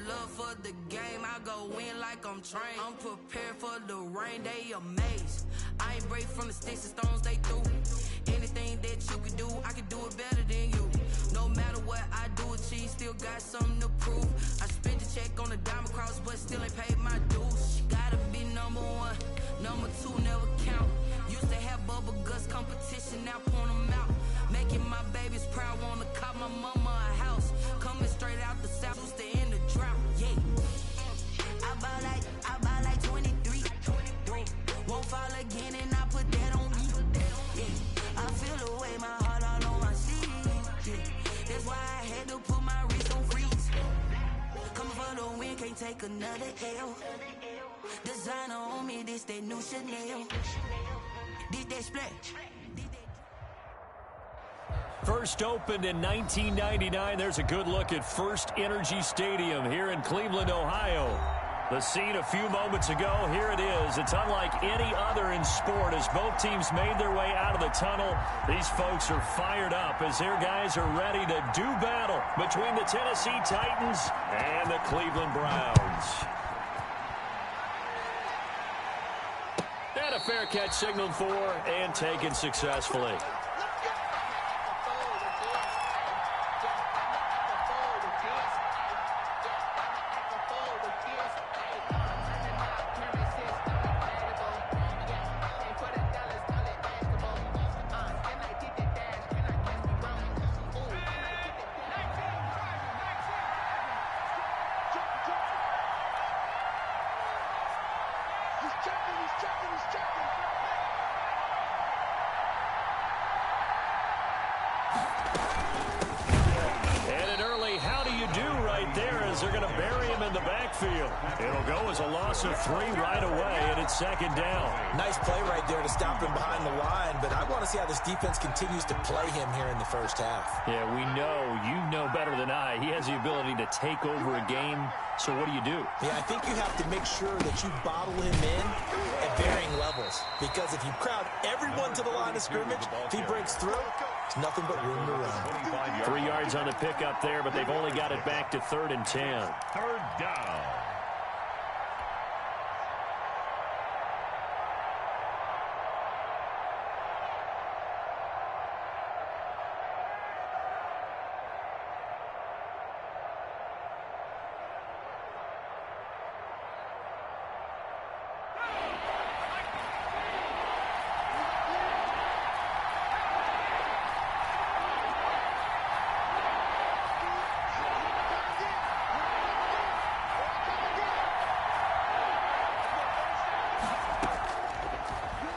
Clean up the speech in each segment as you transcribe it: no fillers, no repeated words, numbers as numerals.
love for the game, I go in like I'm trained. I'm prepared for the rain, they amazed. I ain't brave from the sticks and stones they threw. Anything that you can do, I can do it better than you. No matter what I do, achieve, still got something to prove. I spent the check on the diamond cross, but still ain't paid my dues. Gotta be number one, number two never count. Used to have bubble guts competition, now point them out. Making my babies proud, wanna cop my mama a house. Coming straight out the south, used to end the drought, yeah. I buy like 23. Won't fall again and I put that on me, yeah. I feel the way, my heart all on my sleeve, yeah. That's why I had to put my wrist on freeze. Coming for the win, can't take another L. Designer on me, this that new Chanel. Did that splash. First opened in 1999. There's a good look at First Energy Stadium here in Cleveland, Ohio. The scene a few moments ago, here it is. It's unlike any other in sport as both teams made their way out of the tunnel. These folks are fired up as their guys are ready to do battle between the Tennessee Titans and the Cleveland Browns. And a fair catch signaled for and taken successfully. It'll go as a loss of 3 right away, and it's second down. Nice play right there to stop him behind the line, but I want to see how this defense continues to play him here in the first half. Yeah, we know. You know better than I. He has the ability to take over a game, so what do you do? Yeah, I think you have to make sure that you bottle him in at varying levels, because if you crowd everyone to the line of scrimmage, if he breaks through, there's nothing but room to run. 3 yards on the pickup there, but they've only got it back to 3rd and 10. Third down.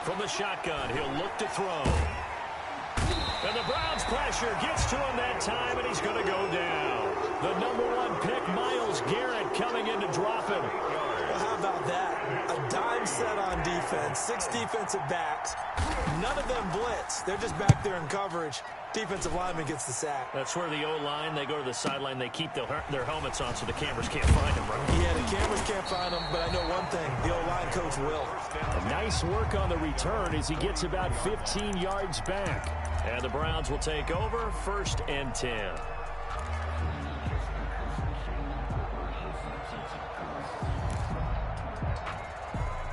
From the shotgun, he'll look to throw. And the Browns pressure gets to him that time, and he's going to go down. The #1 pick, Myles Garrett, coming in to drop him. Well, how about that? A dime set on defense, 6 defensive backs. None of them blitz. They're just back there in coverage. Defensive lineman gets the sack. That's where the O-line, they go to the sideline, they keep their helmets on so the cameras can't find them, right? Yeah, the cameras can't find them, but I know one thing, the O-line coach will. Nice work on the return as he gets about 15 yards back. And the Browns will take over, 1st and 10.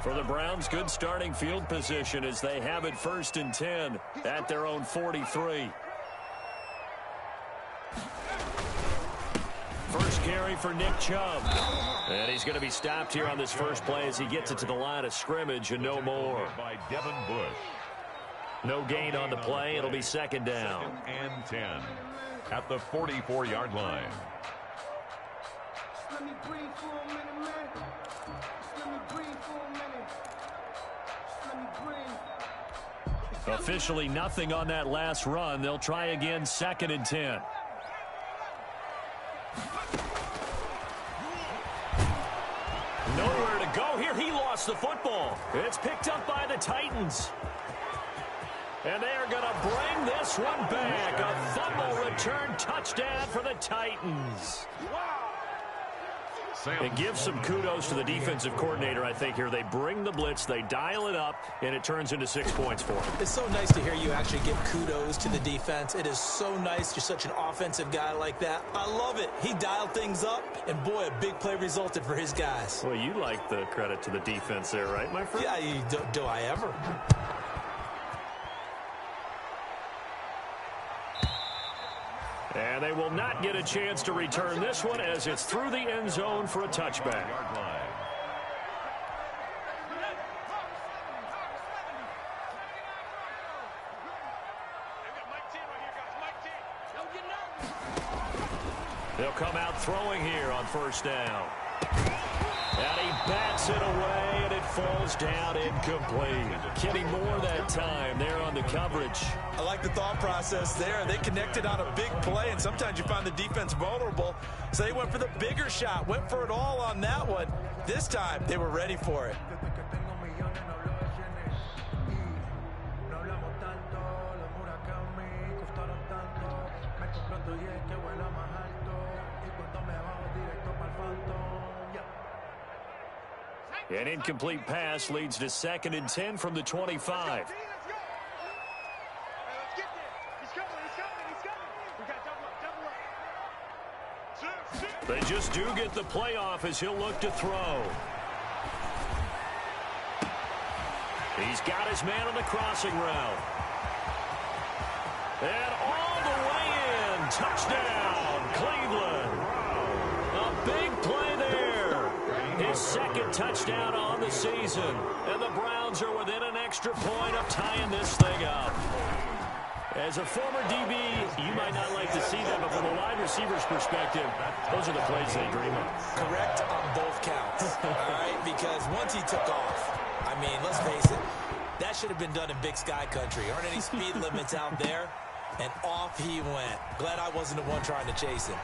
For the Browns, good starting field position as they have it 1st and 10 at their own 43. First carry for Nick Chubb. And he's going to be stopped here on this first play as he gets it to the line of scrimmage and no more. By Devin Bush. No gain on the play. It'll be 2nd down. 2nd and 10 at the 44-yard line. Let me breathe for a minute, man. Let me breathe for a minute. Let me breathe. Officially nothing on that last run. They'll try again, 2nd and 10. Nowhere to go here. He lost the football. It's picked up by the Titans. And they are going to bring this one back. A fumble return touchdown for the Titans. And give some kudos to the defensive coordinator, I think, here. They bring the blitz, they dial it up, and it turns into 6 points for them. It's so nice to hear you actually give kudos to the defense. It is so nice. You're such an offensive guy like that. I love it. He dialed things up, and boy, a big play resulted for his guys. Well, you like the credit to the defense there, right, my friend? Yeah, do I ever? And they will not get a chance to return this one as it's through the end zone for a touchback. They'll come out throwing here on first down. And he bats it away, and it falls down incomplete. Kenny Moore that time there on the coverage. I like the thought process there. They connected on a big play, and sometimes you find the defense vulnerable. So they went for the bigger shot, went for it all on that one. This time, they were ready for it. An incomplete pass leads to 2nd and 10 from the 25. They just do get the playoff as he'll look to throw. He's got his man on the crossing route. And all the way in. Touchdown, Cleveland. A big play there. His 2nd touchdown on the season. And the Browns are within an extra point of tying this thing up. As a former DB, you might not like to see that, but from a wide receiver's perspective, those are the plays they dream of. Correct on both counts, all right? Because once he took off, I mean, let's face it, that should have been done in Big Sky Country. Aren't any speed limits out there? And off he went. Glad I wasn't the one trying to chase him.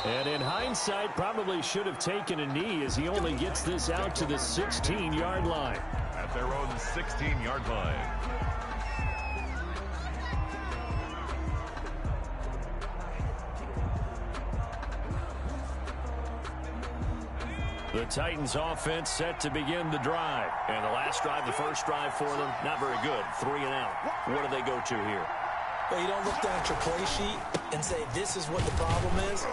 And in hindsight, probably should have taken a knee as he only gets this out to the 16-yard line. At their own 16-yard line. The Titans offense set to begin the drive. And the last drive, the first drive for them, not very good. 3 and out. What do they go to here? Well, you don't look down at your play sheet and say, this is what the problem is.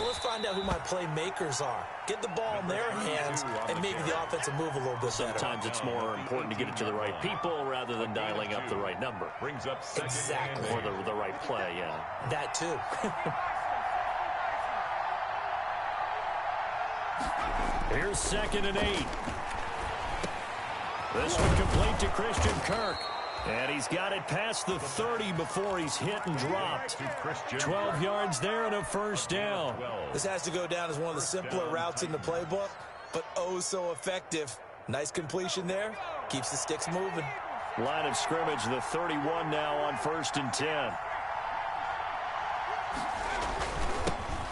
Let's find out who my playmakers are. Get the ball in their hands, and maybe the offense will move a little bit better. Sometimes it's more important to get it to the right people rather than dialing up the right number. Brings up exactly. Or the right play, yeah. That too. Here's 2nd and 8. This one complete to Christian Kirk. And he's got it past the 30 before he's hit and dropped. 12 yards there and a first down. This has to go down as one of the simpler routes in the playbook, but oh so effective. Nice completion there. Keeps the sticks moving. Line of scrimmage, the 31 now on 1st and 10.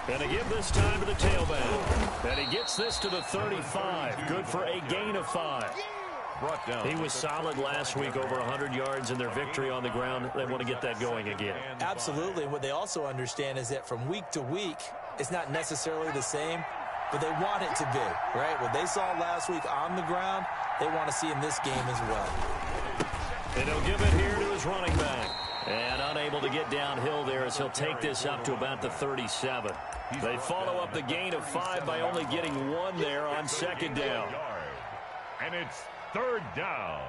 And to give this time to the tailback. And he gets this to the 35. Good for a gain of 5. He was solid last week, over 100 yards in their victory on the ground. They want to get that going again. Absolutely. And what they also understand is that from week to week, it's not necessarily the same, but they want it to be, right? What they saw last week on the ground, they want to see in this game as well. And he'll give it here to his running back. And unable to get downhill there as he'll take this up to about the 37. They follow up the gain of 5 by only getting 1 there on 2nd down. And it's 3rd down.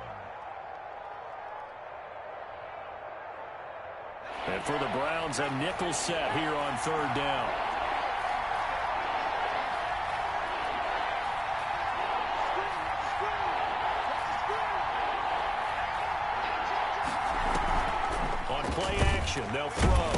And for the Browns, a nickel set here on 3rd down. On play action, they'll throw.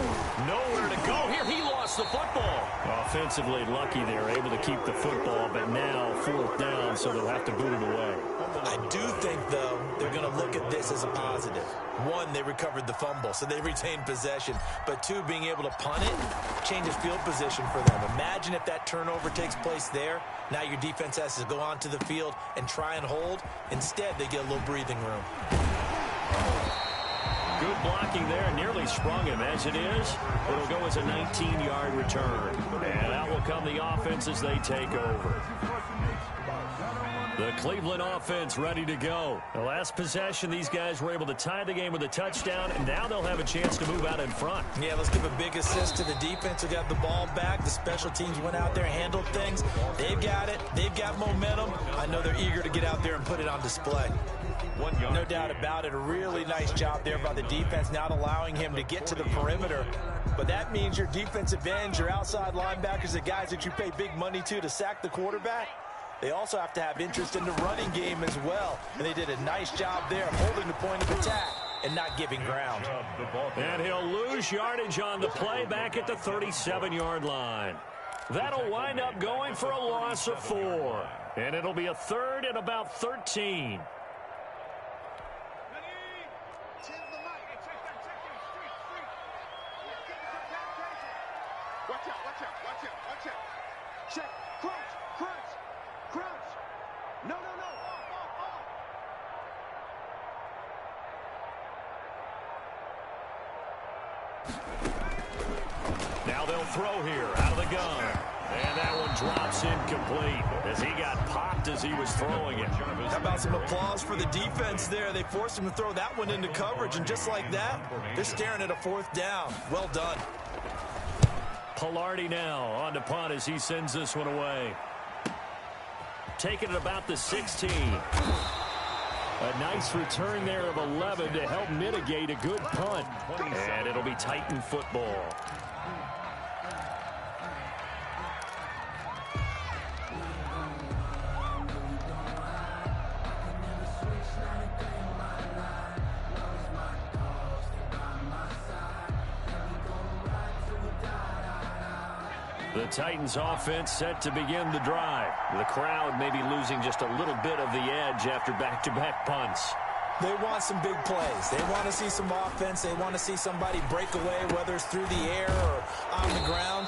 Nowhere to go here. He lost the football. Offensively lucky they're able to keep the football, but now 4th down, so they'll have to boot it away. I do think, though, they're going to look at this as a positive. 1, they recovered the fumble, so they retained possession. But 2, being able to punt it changes field position for them. Imagine if that turnover takes place there. Now your defense has to go onto the field and try and hold. Instead, they get a little breathing room. Good blocking there, nearly sprung him. As it is, it'll go as a 19-yard return. And out will come the offense as they take over. The Cleveland offense ready to go. The last possession, these guys were able to tie the game with a touchdown, and now they'll have a chance to move out in front. Yeah, let's give a big assist to the defense who got the ball back. The special teams went out there, handled things. They've got it. They've got momentum. I know they're eager to get out there and put it on display. No doubt about it. A really nice job there by the defense, not allowing him to get to the perimeter. But that means your defensive ends, your outside linebackers, the guys that you pay big money to sack the quarterback, they also have to have interest in the running game as well. And they did a nice job there of holding the point of attack and not giving ground. And he'll lose yardage on the play back at the 37-yard line. That'll wind up going for a loss of 4. And it'll be a 3rd and about 13. Check. Crunch. No. Now they'll throw here out of the gun. And that one drops incomplete as he got popped as he was throwing it. How about some applause for the defense there? They forced him to throw that one into coverage, and just like that, they're staring at a 4th down. Well done. Pilardi now on to punt as he sends this one away. Taking it about the 16. A nice return there of 11 to help mitigate a good punt. And it'll be Titan football. The Titans offense set to begin the drive. The crowd may be losing just a little bit of the edge after back-to-back punts. They want some big plays. They want to see some offense. They want to see somebody break away, whether it's through the air or on the ground.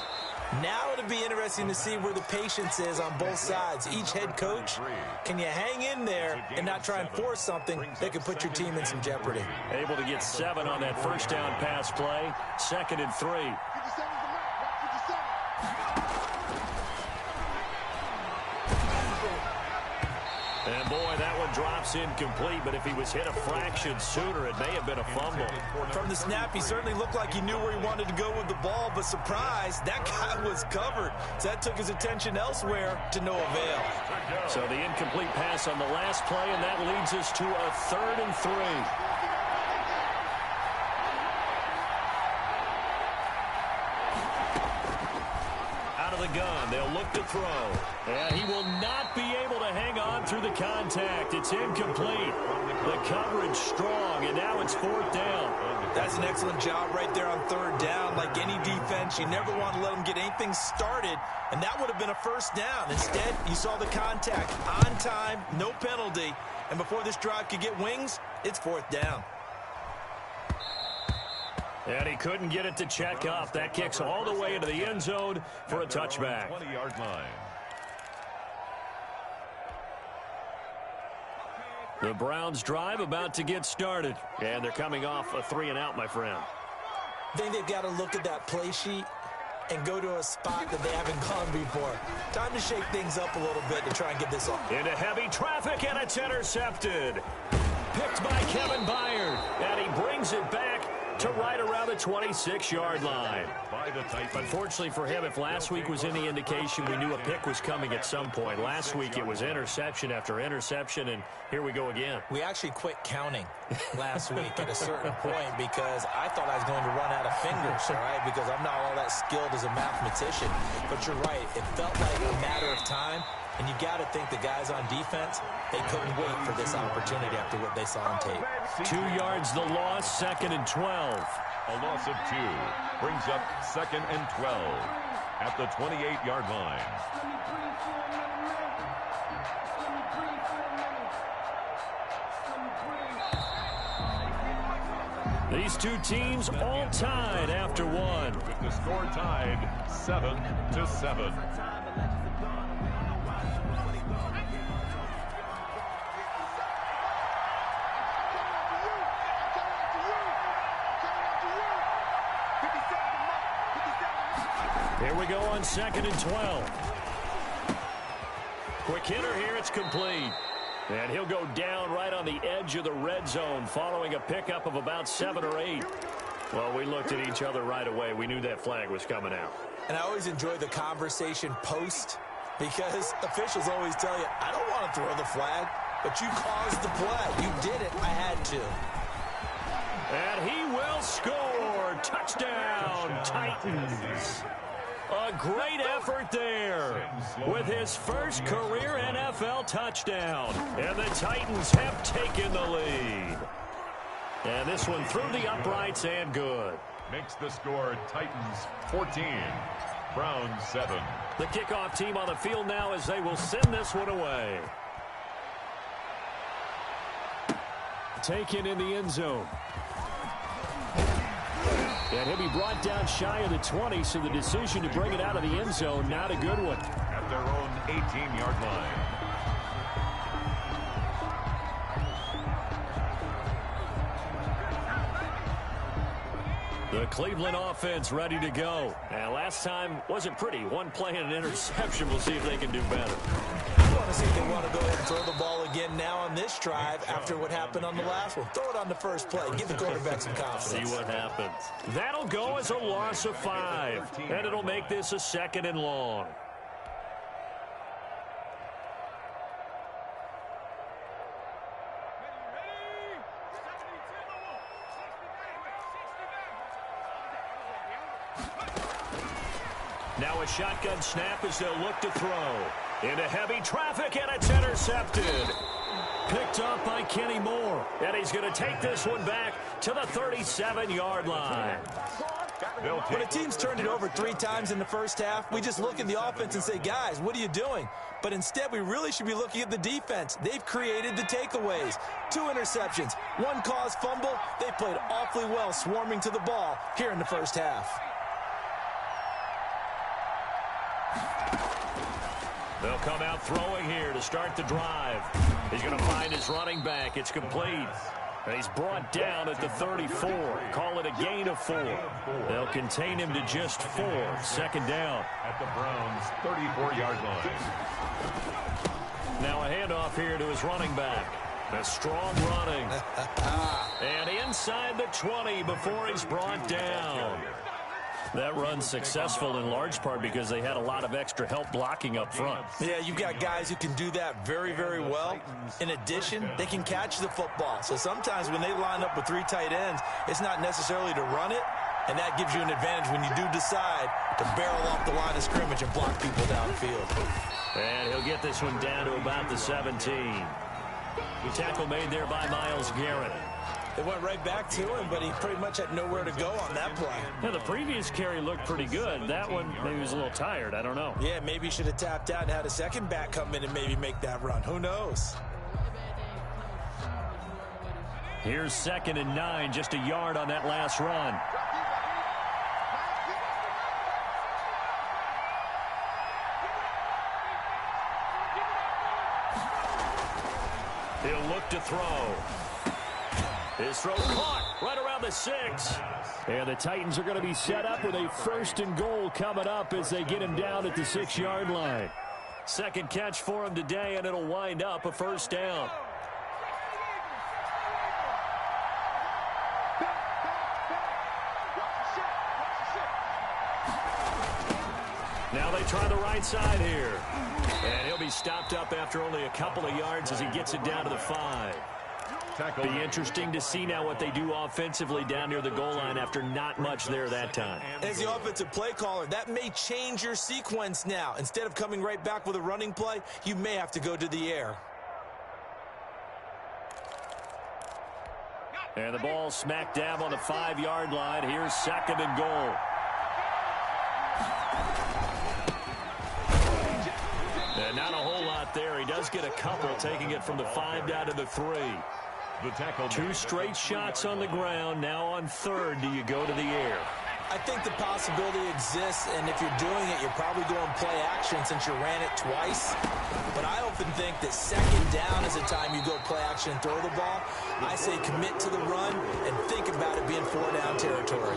Now it'll be interesting to see where the patience is on both sides. Each head coach, can you hang in there and not try and force something that could put your team in some jeopardy? Able to get 7 on that first down pass play. 2nd and 3. And boy, that one drops incomplete, but if he was hit a fraction sooner, it may have been a fumble. From the snap, he certainly looked like he knew where he wanted to go with the ball, but surprise, that guy was covered. So that took his attention elsewhere to no avail. So the incomplete pass on the last play, and that leads us to a 3rd and 3. The gun. They'll look to throw. And he will not be able to hang on through the contact. It's incomplete. The coverage strong, and now it's 4th down. That's an excellent job right there on 3rd down. Like any defense, you never want to let them get anything started, and that would have been a 1st down. Instead, you saw the contact on time, no penalty, and before this drive could get wings, it's 4th down. And he couldn't get it to check up. That kicks all the way into the end zone for a touchback. 20-yard line. The Browns drive about to get started. And they're coming off a 3-and-out, my friend. I think they've got to look at that play sheet and go to a spot that they haven't gone before. Time to shake things up a little bit to try and get this off. Into heavy traffic, and it's intercepted. Picked by Kevin Byard. And he brings it back to right around the 26-yard line. Unfortunately for him, if last week was any indication, we knew a pick was coming at some point. Last week it was interception after interception, and here we go again. We actually quit counting last week at a certain point because I thought I was going to run out of fingers, all right, because I'm not all that skilled as a mathematician. But you're right. It felt like a matter of time. And you got to think the guys on defense, they couldn't wait for this opportunity after what they saw on tape. 2 yards the loss, 2nd and 12. A loss of 2 brings up 2nd and 12 at the 28-yard line. These two teams all tied after one. With the score tied 7-7. Here we go on 2nd and 12. Quick hitter here. It's complete. And he'll go down right on the edge of the red zone following a pickup of about 7 or 8. Well, we looked at each other right away. We knew that flag was coming out. And I always enjoy the conversation post because officials always tell you, I don't want to throw the flag, but you caused the play. You did it. I had to. And he will score. Touchdown, Titans. A great effort there with his first career NFL touchdown. And the Titans have taken the lead. And this one through the uprights and good. Makes the score Titans 14, Browns 7. The kickoff team on the field now as they will send this one away. Taken in the end zone. And he'll be brought down shy of the 20, so the decision to bring it out of the end zone, not a good one. At their own 18-yard line. The Cleveland offense ready to go. Now, last time wasn't pretty. One play and an interception. We'll see if they can do better. I want to see if they want to go ahead and throw the ball again now on this drive after what happened on the last one. Throw it on the first play. Give the quarterback some confidence. See what happens. That'll go as a loss of 5. And it'll make this a 2nd and long. Now a shotgun snap as they'll look to throw. Into heavy traffic, and it's intercepted. Picked up by Kenny Moore. And he's going to take this one back to the 37-yard line. When a team's turned it over 3 times in the first half, we just look at the offense and say, guys, what are you doing? But instead, we really should be looking at the defense. They've created the takeaways. 2 interceptions, 1 caused fumble. They played awfully well swarming to the ball here in the first half. They'll come out throwing here to start the drive. He's going to find his running back. It's complete. And he's brought down at the 34. Call it a gain of 4. They'll contain him to just 4. 2nd down. At the Browns' 34-yard line. Now a handoff here to his running back. A strong running. And inside the 20 before he's brought down. That run's successful in large part because they had a lot of extra help blocking up front. Yeah, you've got guys who can do that very, very well. In addition, they can catch the football. So sometimes when they line up with 3 tight ends, it's not necessarily to run it, and that gives you an advantage when you do decide to barrel off the line of scrimmage and block people downfield. And he'll get this one down to about the 17. The tackle made there by Myles Garrett. They went right back to him, but he pretty much had nowhere to go on that play. Yeah, the previous carry looked pretty good. That one, maybe he was a little tired. I don't know. Yeah, maybe he should have tapped out and had a second back come in and maybe make that run. Who knows? Here's 2nd and 9, just a yard on that last run. He'll look to throw. His throw caught right around the 6. And the Titans are going to be set up with a 1st and goal coming up as they get him down at the 6-yard line. 2nd catch for him today, and it'll wind up a 1st down. Now they try the right side here. And he'll be stopped up after only a couple of yards as he gets it down to the 5. Be interesting to see now what they do offensively down near the goal line after not much there that time. As the offensive play caller, that may change your sequence now. Instead of coming right back with a running play, you may have to go to the air. And the ball smack dab on the 5-yard line. Here's 2nd and goal. And not a whole lot there. He does get a couple, taking it from the 5 down to the 3. The tackle. 2 straight shots on the ground. Now on 3rd, do you go to the air? I think the possibility exists, and if you're doing it, you're probably going play action since you ran it twice. But I often think that second down is the time you go play action and throw the ball. I say commit to the run and think about it being 4-down territory.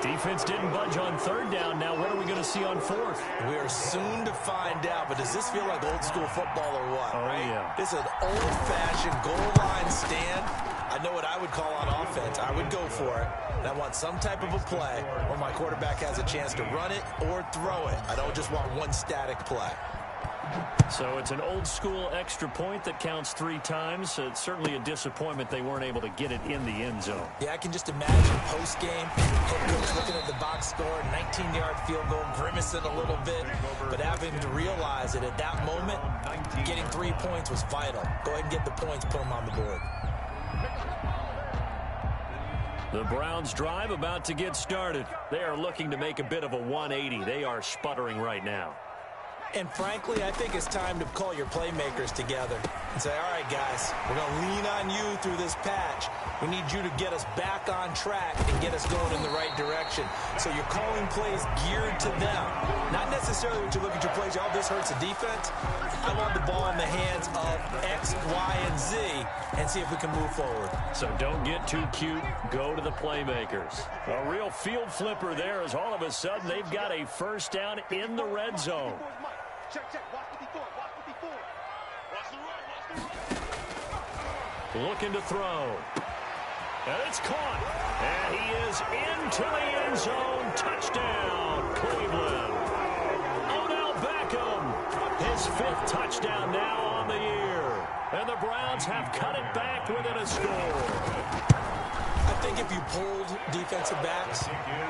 Defense didn't budge on third down. Now what are we going to see on fourth? We are soon to find out, but does this feel like old school football or what? Oh, yeah. This is an old-fashioned goal line stand. I know what I would call on offense. I would go for it. And I want some type of a play where my quarterback has a chance to run it or throw it. I don't just want one static play. So it's an old-school extra point that counts 3 times. It's certainly a disappointment they weren't able to get it in the end zone. Yeah, I can just imagine post-game, head coach looking at the box score, 19-yard field goal, grimacing a little bit, but having to realize that at that moment, getting 3 points was vital. Go ahead and get the points, put them on the board. The Browns drive about to get started. They are looking to make a bit of a 180. They are sputtering right now. And frankly, I think it's time to call your playmakers together and say, all right, guys, we're going to lean on you through this patch. We need you to get us back on track and get us going in the right direction. So you're calling plays geared to them. Not necessarily when you look at your plays, oh, this hurts the defense. I want the ball in the hands of X, Y, and Z and see if we can move forward. So don't get too cute. Go to the playmakers. A real field flipper there as all of a sudden they've got a first down in the red zone. Check, check. Watch the before. Watch the before. Watch the run. Watch the run. Looking to throw. And it's caught. And he is into the end zone. Touchdown, Cleveland. Odell Beckham. His 5th touchdown now on the year. And the Browns have cut it back within a score. I think if you polled defensive backs,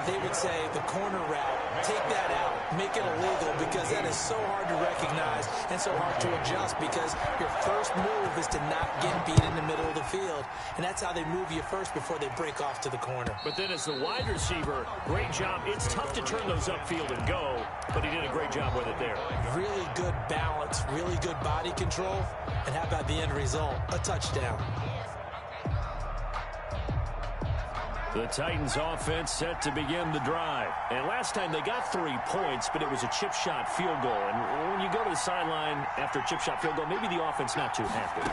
they would say the corner route, take that out, make it illegal, because that is so hard to recognize and so hard to adjust, because your first move is to not get beat in the middle of the field. And that's how they move you first before they break off to the corner. But then as the wide receiver, great job. It's tough to turn those upfield and go, but he did a great job with it there. Really good balance, really good body control. And how about the end result? A touchdown. The Titans offense set to begin the drive. And last time they got 3 points, but it was a chip shot field goal. And when you go to the sideline after a chip shot field goal, maybe the offense not too happy.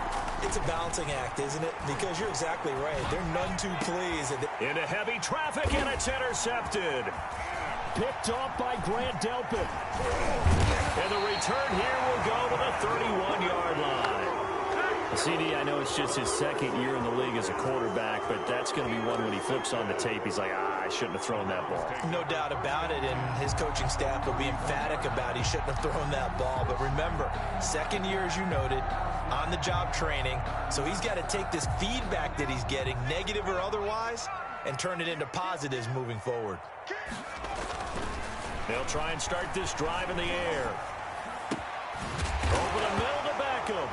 It's a balancing act, isn't it? Because you're exactly right. They're none too pleased. Into heavy traffic, and it's intercepted. Picked off by Grant Delpit. And the return here will go to the 31-yard line. CD, I know it's just his 2nd year in the league as a quarterback, but that's going to be one when he flips on the tape. He's like, I shouldn't have thrown that ball. No doubt about it, and his coaching staff will be emphatic about he shouldn't have thrown that ball. But remember, 2nd year, as you noted, on-the-job training, so he's got to take this feedback that he's getting, negative or otherwise, and turn it into positives moving forward. They'll try and start this drive in the air. Over the middle to Beckham.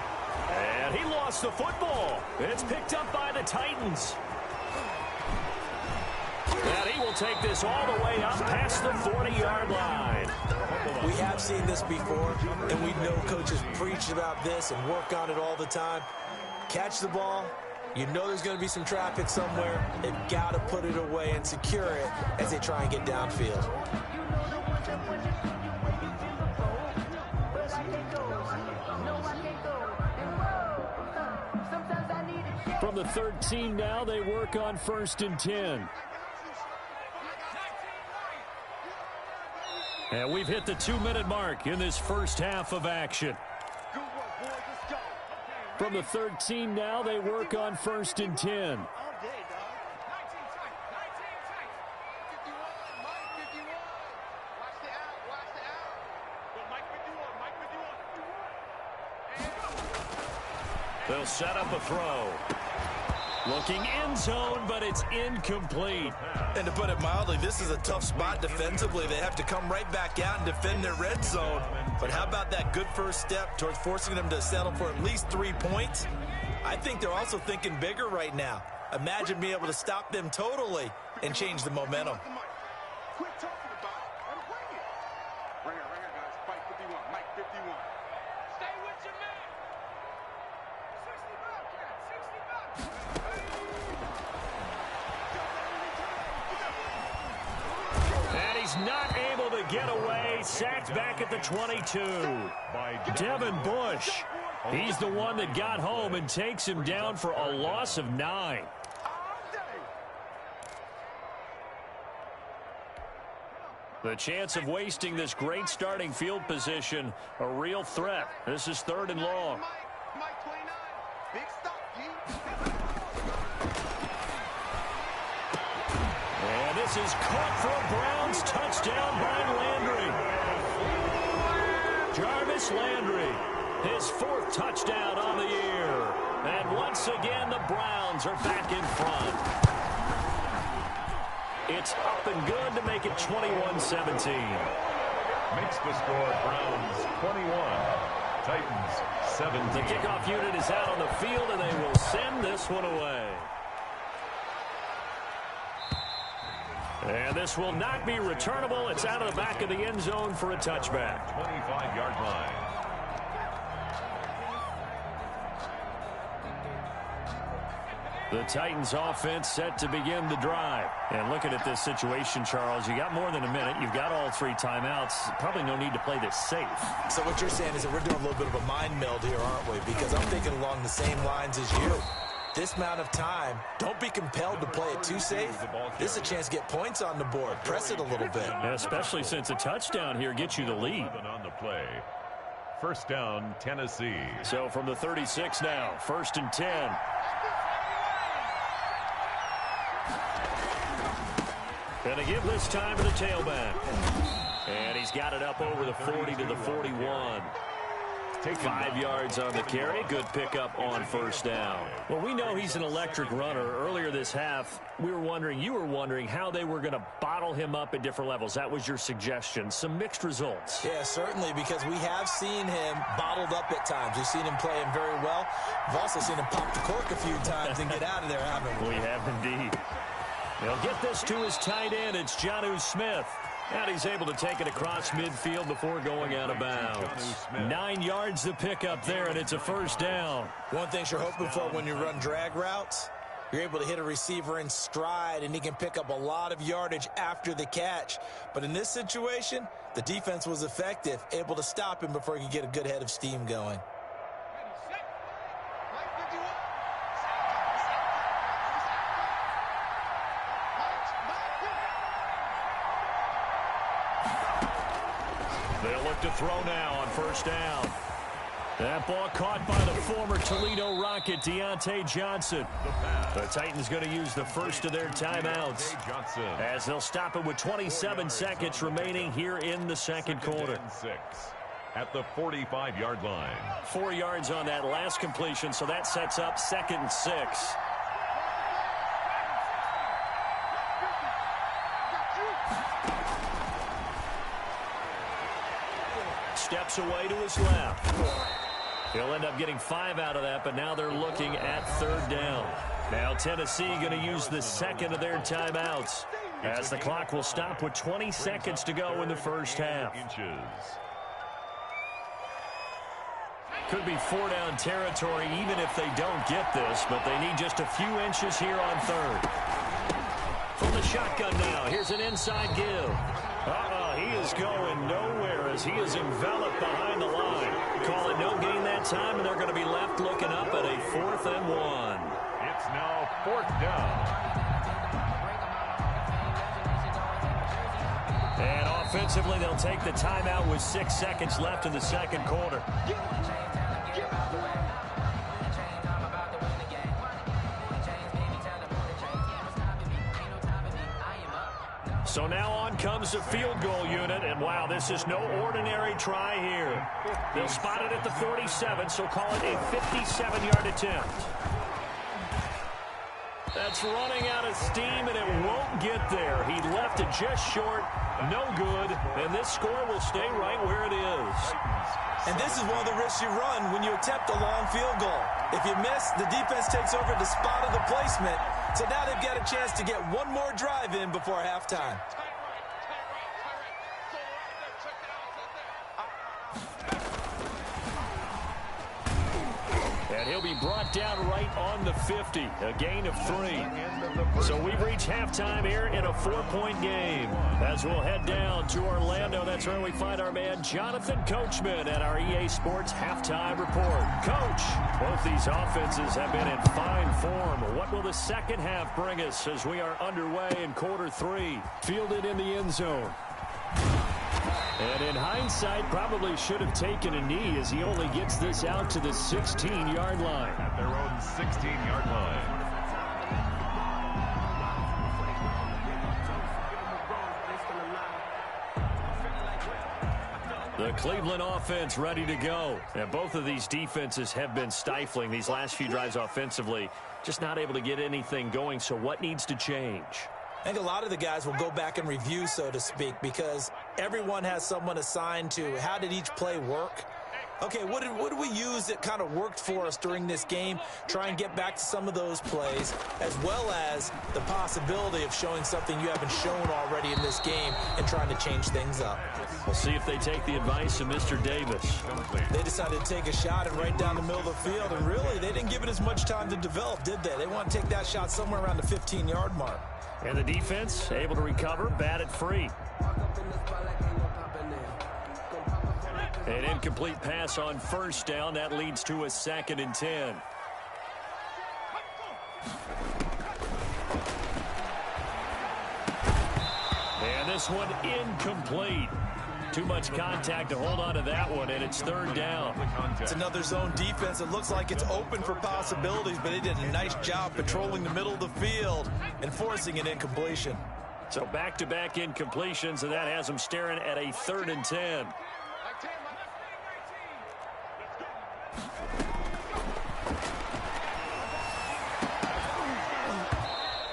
And he lost the football. It's picked up by the Titans. And he will take this all the way up past the 40-yard line. We have seen this before, and we know coaches preach about this and work on it all the time. Catch the ball. You know there's going to be some traffic somewhere. They've got to put it away and secure it as they try and get downfield. From the 13 now, they work on 1st and 10. And we've hit the 2-minute mark in this first half of action. From the 13 now, they work on 1st and 10. They'll set up a throw. Looking end zone, but it's incomplete. And to put it mildly, this is a tough spot defensively. They have to come right back out and defend their red zone. But how about that good first step towards forcing them to settle for at least 3 points? I think they're also thinking bigger right now. Imagine being able to stop them totally and change the momentum. Quit talking about it and bring it. Bring it, guys. Fight 51. Mike 51. Stay with your man. 60 bucks, yeah, 60 bucks. he's not able to get away. Sacked back at the 22. Devin Bush, he's the one that got home and takes him down for a loss of 9. The chance of wasting this great starting field position, a real threat. This is 3rd and long. Mike 29. Big stop, G. And this is caught for a Browns touchdown by Landry. Jarvis Landry, his 4th touchdown on the year. And once again, the Browns are back in front. It's up and good to make it 21-17. Makes the score Browns 21, Titans 17. The kickoff unit is out on the field, and they will send this one away. And this will not be returnable. It's out of the back of the end zone for a touchback. 25-yard line. The Titans offense set to begin the drive. And looking at this situation, Charles, you got more than a minute. You've got all 3 timeouts. Probably no need to play this safe. So what you're saying is that we're doing a little bit of a mind meld here, aren't we? Because I'm thinking along the same lines as you. This amount of time, don't be compelled to play it too safe. This is a chance to get points on the board. Press it a little bit. Yeah, especially since a touchdown here gets you the lead. On the play. First down, Tennessee. So from the 36 now, 1st and 10. Gonna give this time to the tailback. And he's got it up over the 40 to the 41. 5 yards on the carry. Good pickup on 1st down. Well, we know he's an electric runner. Earlier this half, you were wondering how they were going to bottle him up at different levels. That was your suggestion. Some mixed results. Yeah, certainly, because we have seen him bottled up at times. We've seen him playing very well. We've also seen him pop the cork a few times and get out of there, haven't we? We have indeed. He'll get this to his tight end. It's Jonnu Smith. And he's able to take it across midfield before going out of bounds. 9 yards to pick up there, and it's a 1st down. One thing you're hoping for when you run drag routes, you're able to hit a receiver in stride, and he can pick up a lot of yardage after the catch. But in this situation, the defense was effective, able to stop him before he could get a good head of steam going. They'll look to throw now on 1st down. That ball caught by the former Toledo Rocket, Deontay Johnson. The Titans going to use the first of their timeouts as they'll stop it with 27 seconds remaining here in the 2nd quarter. At the 45-yard line. 4 yards on that last completion, so that sets up 2nd and 6. Steps away to his left. He'll end up getting 5 out of that, but now they're looking at 3rd down. Now Tennessee going to use the 2nd of their timeouts as the clock will stop with 20 seconds to go in the 1st half. Could be 4-down territory even if they don't get this, but they need just a few inches here on 3rd. From the shotgun now, here's an inside give. He is going nowhere as he is enveloped behind the line. Call it no gain that time, and they're going to be left looking up at a 4th and 1. It's now 4th down. And offensively, they'll take the timeout with 6 seconds left in the 2nd quarter. So now on comes the field goal unit, and wow, this is no ordinary try here. They'll spot it at the 47, so call it a 57-yard attempt. That's running out of steam, and it won't get there. He left it just short, no good, and this score will stay right where it is. And this is one of the risks you run when you attempt a long field goal. If you miss, the defense takes over the spot of the placement. So now they've got a chance to get one more drive in before halftime. And he'll be brought down right on the 50, a gain of 3. So we've reached halftime here in a 4-point game. As we'll head down to Orlando, that's where we find our man Jonathan Coachman at our EA Sports Halftime Report. Coach, both these offenses have been in fine form. What will the second half bring us as we are underway in quarter 3? Fielded in the end zone. And in hindsight, probably should have taken a knee as he only gets this out to the 16-yard line. At their own 16-yard line. The Cleveland offense ready to go. And both of these defenses have been stifling these last few drives offensively. Just not able to get anything going. So what needs to change? I think a lot of the guys will go back and review, so to speak, because everyone has someone assigned to how did each play work. Okay, what did we use that kind of worked for us during this game? Try and get back to some of those plays, as well as the possibility of showing something you haven't shown already in this game and trying to change things up. We'll see if they take the advice of Mr. Davis. They decided to take a shot and right down the middle of the field, and really, they didn't give it as much time to develop, did they? They want to take that shot somewhere around the 15-yard mark. And the defense able to recover, batted free. An incomplete pass on first down. That leads to a 2nd and 10. And this one incomplete. Too much contact to hold on to that one, and it's 3rd down. It's another zone defense. It looks like it's open for possibilities, but they did a nice job patrolling the middle of the field and forcing an incompletion. So back-to-back incompletions, and that has them staring at a 3rd and 10.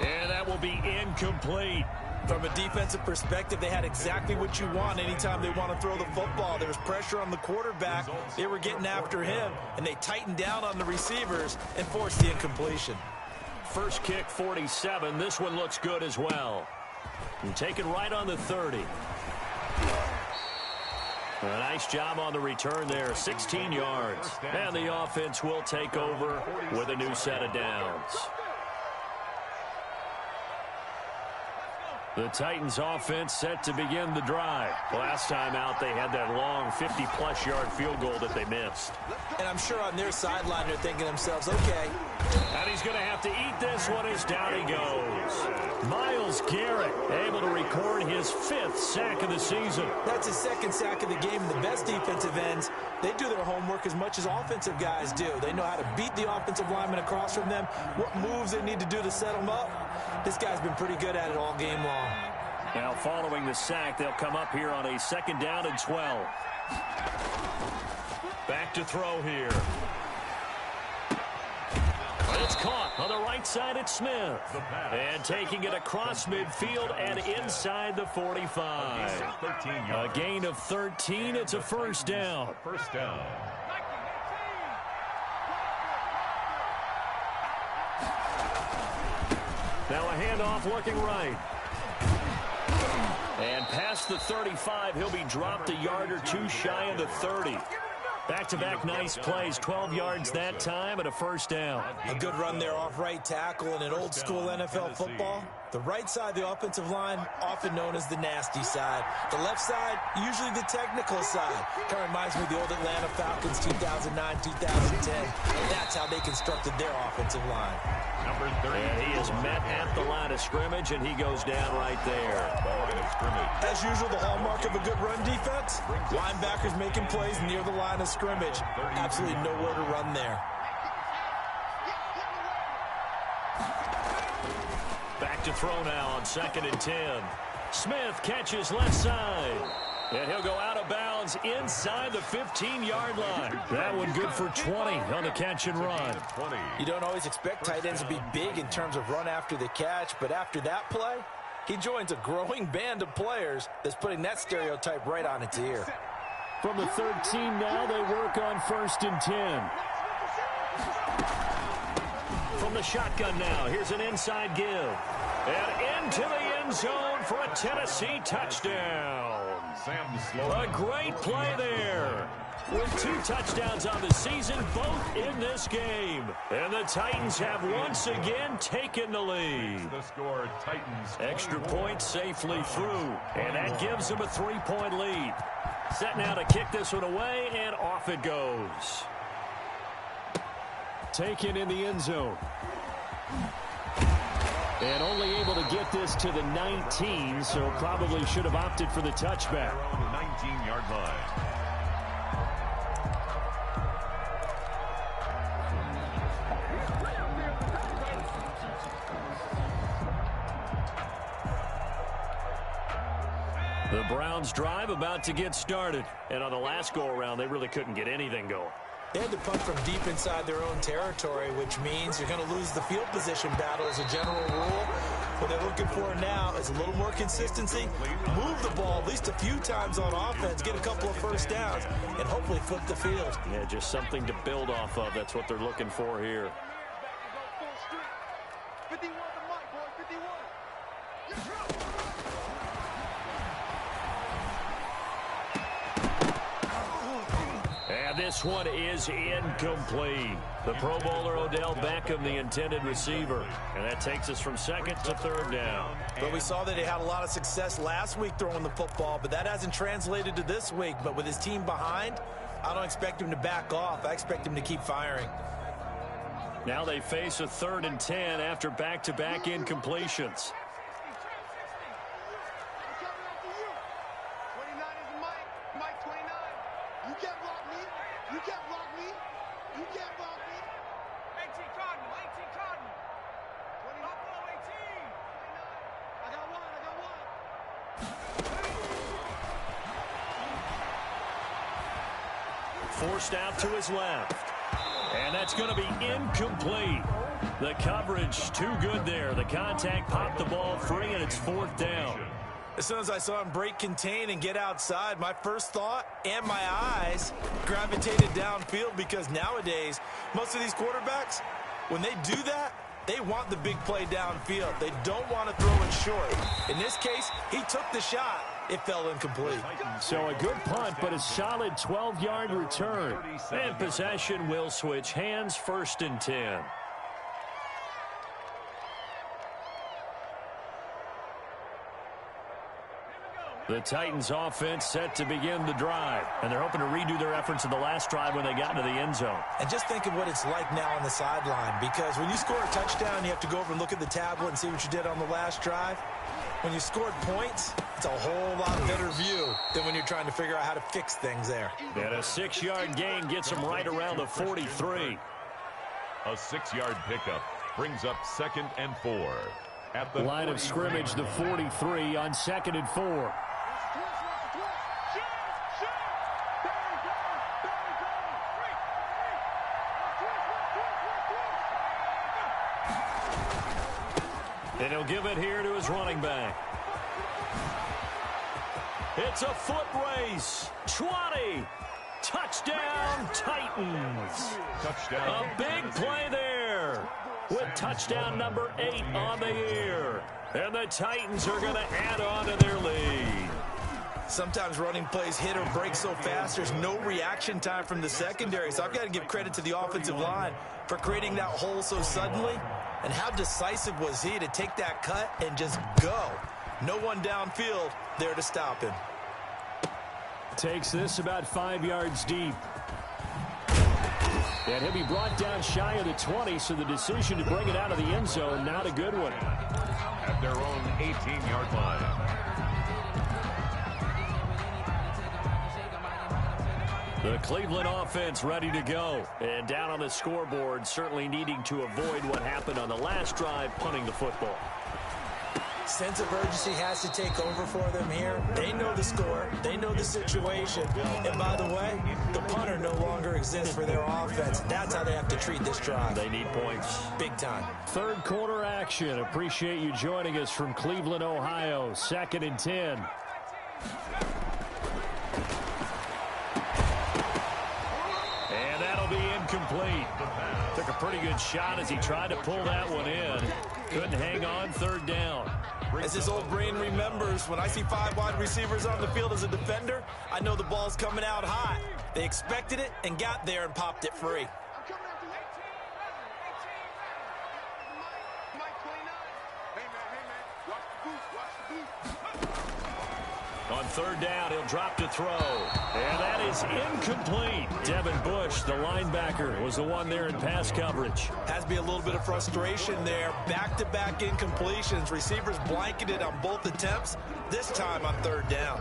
And that will be incomplete. From a defensive perspective, they had exactly what you want anytime they want to throw the football. There was pressure on the quarterback. They were getting after him, and they tightened down on the receivers and forced the incompletion. First kick, 47. This one looks good as well. And taken right on the 30. A nice job on the return there, 16 yards. And the offense will take over with a new set of downs. The Titans offense set to begin the drive. Last time out, they had that long 50-plus yard field goal that they missed. And I'm sure on their sideline they're thinking to themselves, okay. And he's going to have to eat this one as down he goes. Myles Garrett able to record his 5th sack of the season. That's his 2nd sack of the game. And the best defensive ends, they do their homework as much as offensive guys do. They know how to beat the offensive lineman across from them, what moves they need to do to set them up. This guy's been pretty good at it all game long. Now following the sack, they'll come up here on a 2nd down and 12. Back to throw here. It's caught on the right side at Smith. And taking it across midfield and inside the 45. A gain of 13. It's a 1st down. First down. Now a handoff looking right. And past the 35, he'll be dropped a yard or two shy of the 30. Back-to-back nice plays, 12 yards that time and a 1st down. A good run there off right tackle in an old-school NFL football. The right side of the offensive line, often known as the nasty side. The left side, usually the technical side. Kind of reminds me of the old Atlanta Falcons 2009, 2010. That's how they constructed their offensive line. Number 30. And he is met at the line of scrimmage, and he goes down right there. As usual, the hallmark of a good run defense, linebackers making plays near the line of scrimmage. Absolutely nowhere to run there. Back to throw now on 2nd and 10. Smith catches left side. And he'll go out of bounds inside the 15-yard line. That one good for 20 on the catch and run. You don't always expect tight ends to be big in terms of run after the catch, but after that play, he joins a growing band of players that's putting that stereotype right on its ear. From the 13 now, they work on 1st and 10. From the shotgun now, here's an inside give. And into the end zone for a Tennessee touchdown. A great play there. With 2 touchdowns on the season, both in this game. And the Titans have once again taken the lead. The score, Titans. Extra point safely through. And that gives them a 3-point lead. Set now to kick this one away, and off it goes. Taken in the end zone. And only able to get this to the 19, so probably should have opted for the touchback. On the 19-yard line. The Browns drive about to get started. And on the last go-around, they really couldn't get anything going. They had to punt from deep inside their own territory, which means you're going to lose the field position battle as a general rule. What they're looking for now is a little more consistency, move the ball at least a few times on offense, get a couple of first downs, and hopefully flip the field. Yeah, just something to build off of. That's what they're looking for here. 51 to Mike, boy, 51. And this one is incomplete. The Pro Bowler Odell Beckham, the intended receiver. And that takes us from second to third down. But we saw that they had a lot of success last week throwing the football, but that hasn't translated to this week. But with his team behind, I don't expect him to back off. I expect him to keep firing. Now they face a 3rd and 10 after back-to-back incompletions. 29 is Mike. Mike 29. You can't block me. You can't block me. You can't block me. 18 Cardinal. 18 Cardinal. 20 Buffalo 18. 29. I got one. I got one. Forced out to his left. And that's going to be incomplete. The coverage too good there. The contact popped the ball free, and it's 4th down. As soon as I saw him break contain and get outside, my first thought and my eyes gravitated downfield, because nowadays, most of these quarterbacks, when they do that, they want the big play downfield. They don't want to throw it short. In this case, he took the shot. It fell incomplete. So a good punt, but a solid 12-yard return. And possession will switch hands, 1st and 10. The Titans offense set to begin the drive, and they're hoping to redo their efforts in the last drive when they got into the end zone. And just think of what it's like now on the sideline, because when you score a touchdown, you have to go over and look at the tablet and see what you did on the last drive. When you scored points, it's a whole lot better view than when you're trying to figure out how to fix things there. And a 6-yard gain gets them right around the 43. A 6-yard pickup brings up 2nd and 4. At the line of scrimmage, the 43 on 2nd and 4. And he'll give it here to his running back. It's a foot race. 20. Touchdown, Titans. touchdown. A big play there with touchdown number 8 on the year. And the Titans are going to add on to their lead. Sometimes running plays hit or break so fast, there's no reaction time from the secondary. So I've got to give credit to the offensive line for creating that hole so suddenly. And how decisive was he to take that cut and just go? No one downfield there to stop him. Takes this about 5 yards deep. And he'll be brought down shy of the 20, so the decision to bring it out of the end zone, not a good one. At their own 18-yard line. The Cleveland offense ready to go. And down on the scoreboard, certainly needing to avoid what happened on the last drive, punting the football. Sense of urgency has to take over for them here. They know the score. They know the situation. And by the way, the punter no longer exists for their offense. That's how they have to treat this drive. They need points. Big time. Third quarter action. Appreciate you joining us from Cleveland, Ohio. 2nd and 10. And And that'll be incomplete. Took a pretty good shot as he tried to pull that one in. Couldn't hang on, third down. As his old brain remembers, when I see 5 wide receivers on the field as a defender, I know the ball's coming out hot. They expected it and got there and popped it free. On third down, he'll drop to throw. And that is incomplete. Devin Bush, the linebacker, was the one there in pass coverage. Has to be a little bit of frustration there. Back-to-back incompletions. Receivers blanketed on both attempts, this time on third down.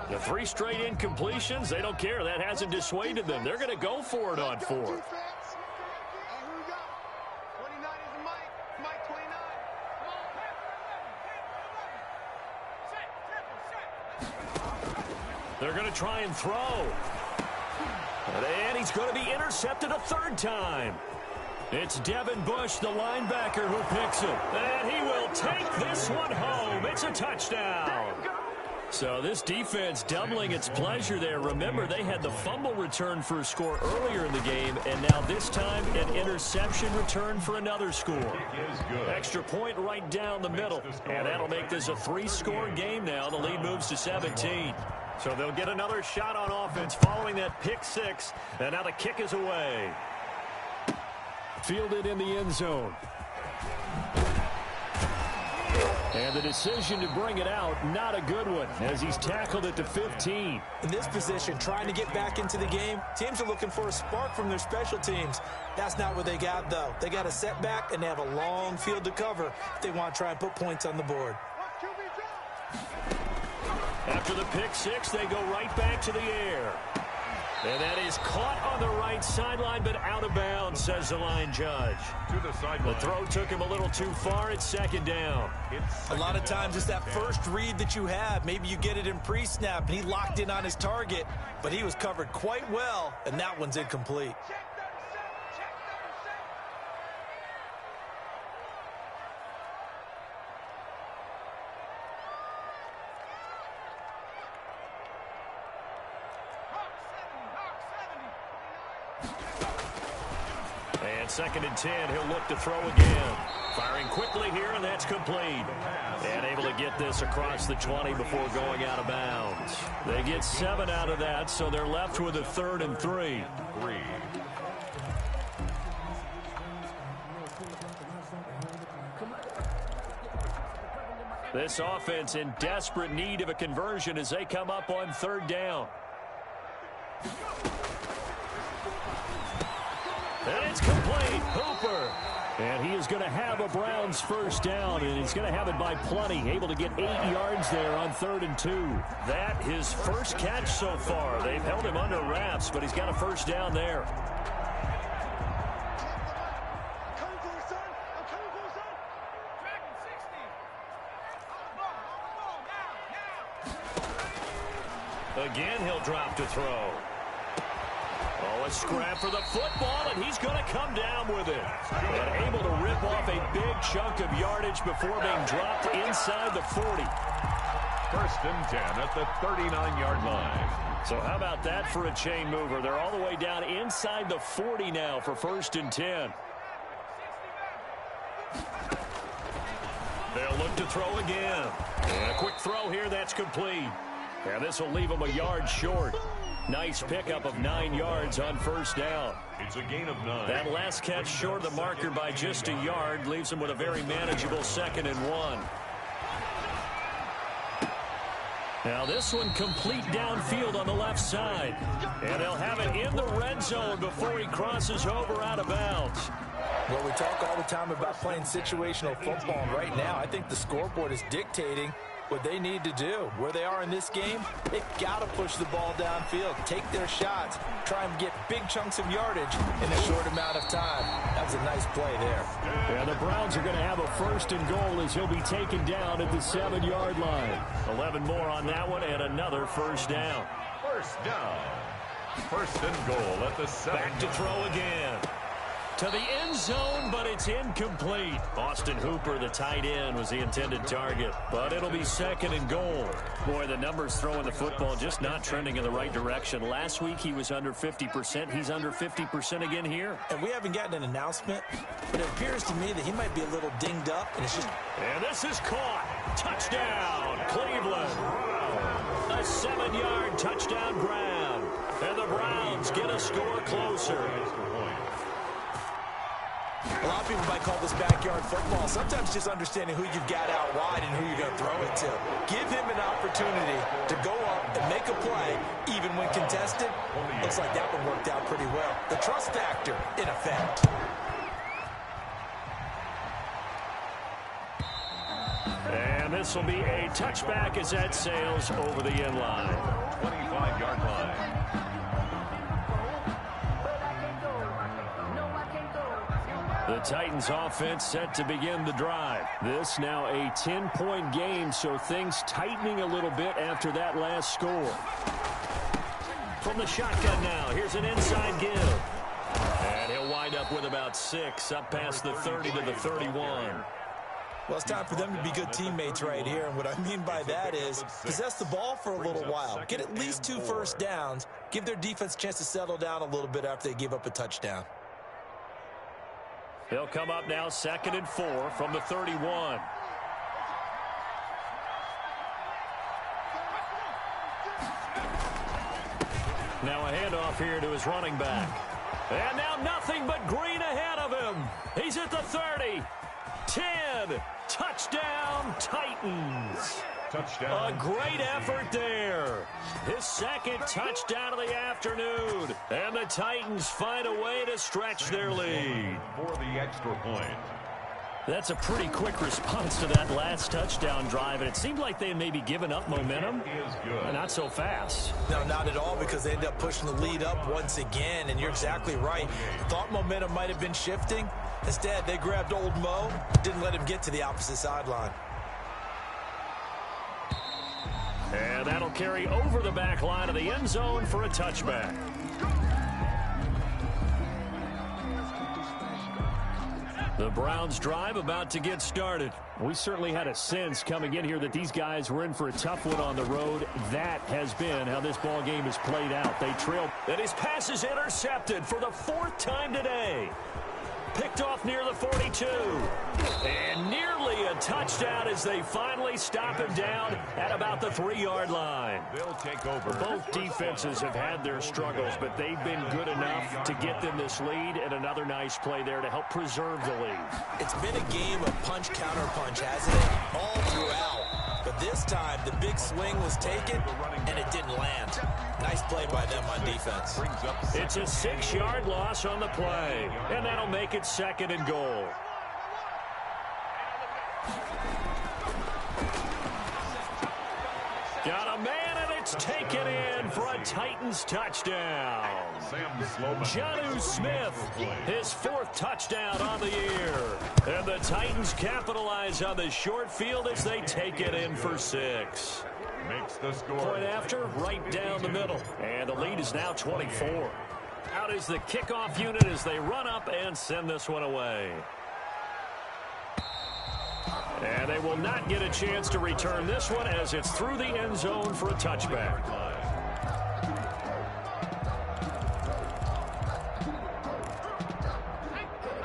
The 3 straight incompletions, they don't care. That hasn't dissuaded them. They're going to go for it on 4th. They're going to try and throw. And he's going to be intercepted a 3rd time. It's Devin Bush, the linebacker, who picks it. And he will take this one home. It's a touchdown. So this defense doubling its pleasure there. Remember, they had the fumble return for a score earlier in the game, and now this time an interception return for another score. Extra point right down the middle, and that'll make this a 3-score game now. The lead moves to 17. So they'll get another shot on offense following that pick 6, and now the kick is away. Fielded in the end zone. And the decision to bring it out, not a good one, as he's tackled at the 15. In this position, trying to get back into the game, teams are looking for a spark from their special teams. That's not what they got, though. They got a setback, and they have a long field to cover if they want to try and put points on the board. After the pick 6, they go right back to the air. And that is caught on the right sideline, but out of bounds, says the line judge. The throw took him a little too far. It's 2nd down. A lot of times it's that first read that you have. Maybe you get it in pre-snap, and he locked in on his target, but he was covered quite well, and that one's incomplete. And 2nd and 10, he'll look to throw again. Firing quickly here, and that's complete. And able to get this across the 20 before going out of bounds. They get 7 out of that, so they're left with a 3rd and 3. This offense in desperate need of a conversion as they come up on 3rd down. And it's complete. Hooper. And he is going to have a Browns first down, and he's going to have it by plenty. Able to get 8 yards there on 3rd and 2. That his first catch so far. They've held him under wraps, but he's got a first down there. Again, he'll drop to throw. Oh, a scrap for the football, and he's going to come down with it. And able to rip off a big chunk of yardage before being dropped inside the 40. 1st and 10 at the 39-yard line. So how about that for a chain mover? They're all the way down inside the 40 now for 1st and 10. They'll look to throw again. And a quick throw here, that's complete. And this will leave them a yard short. Nice pickup of 9 yards on 1st down. It's a gain of 9. That last catch short of the marker by just a yard leaves them with a very manageable 2nd and 1. Now this one complete downfield on the left side. And they'll have it in the red zone before he crosses over out of bounds. Well, we talk all the time about playing situational football, and right now I think the scoreboard is dictating what they need to do. Where they are in this game, they've got to push the ball downfield, take their shots, try and get big chunks of yardage in a short amount of time. That was a nice play there. Yeah, the Browns are going to have a 1st and goal as he'll be taken down at the 7-yard line. 11 more on that one and another first down. First down. 1st and goal at the 7. Back to throw again. to the end zone, but it's incomplete. Austin Hooper, the tight end, was the intended target, but it'll be second and goal. Boy, the numbers throwing the football just not trending in the right direction. Last week he was under 50%. He's under 50% again here. And we haven't gotten an announcement, but it appears to me that he might be a little dinged up, and it's just... And this is caught. Touchdown, Cleveland. A 7-yard touchdown grab. And the Browns get a score closer. A lot of people might call this backyard football. Sometimes just understanding who you've got out wide and who you're going to throw it to. Give him an opportunity to go up and make a play, even when contested. Looks like that one worked out pretty well. The trust factor in effect. And this will be a touchback as that sails over the end line. 25-yard line. The Titans offense set to begin the drive. This now a 10-point game, so things tightening a little bit after that last score. From the shotgun now, here's an inside give. And he'll wind up with about 6, up past the 30 to the 31. Well, it's time for them to be good teammates right here, and what I mean by that is possess the ball for a little while, get at least 2 first downs, give their defense a chance to settle down a little bit after they give up a touchdown. They'll come up now 2nd and 4 from the 31. Now a handoff here to his running back. And now nothing but green ahead of him. He's at the 30. 10. Touchdown, Titans. Touchdown. A great effort there. His second touchdown of the afternoon. And the Titans find a way to stretch their lead. For the extra point. That's a pretty quick response to that last touchdown drive, and it seemed like they had maybe given up momentum. Is good. Not so fast. No, not at all, because they end up pushing the lead up once again, and you're exactly right. Thought momentum might have been shifting. Instead, they grabbed old Mo, didn't let him get to the opposite sideline. And that'll carry over the back line of the end zone for a touchback. The Browns drive about to get started. We certainly had a sense coming in here that these guys were in for a tough one on the road. That has been how this ball game has played out. They trail, and his pass is intercepted for the 4th time today. Picked off near the 42. And nearly a touchdown as they finally stop him down at about the 3-yard line. They'll take over. Both defenses have had their struggles, but they've been good enough to get them this lead, and another nice play there to help preserve the lead. It's been a game of punch-counter-punch, hasn't it? All throughout. But this time, the big swing was taken, and it didn't land. Nice play by them on defense. It's a 6-yard loss on the play, and that'll make it 2nd and goal. Got a man, and it's taken in for a Titans touchdown. Jonnu Smith, his 4th touchdown on the year. And the Titans capitalize on the short field as they take it in for 6. Makes the score. Point after, right down the middle. And the lead is now 24. Out is the kickoff unit as they run up and send this one away. And they will not get a chance to return this one as it's through the end zone for a touchback.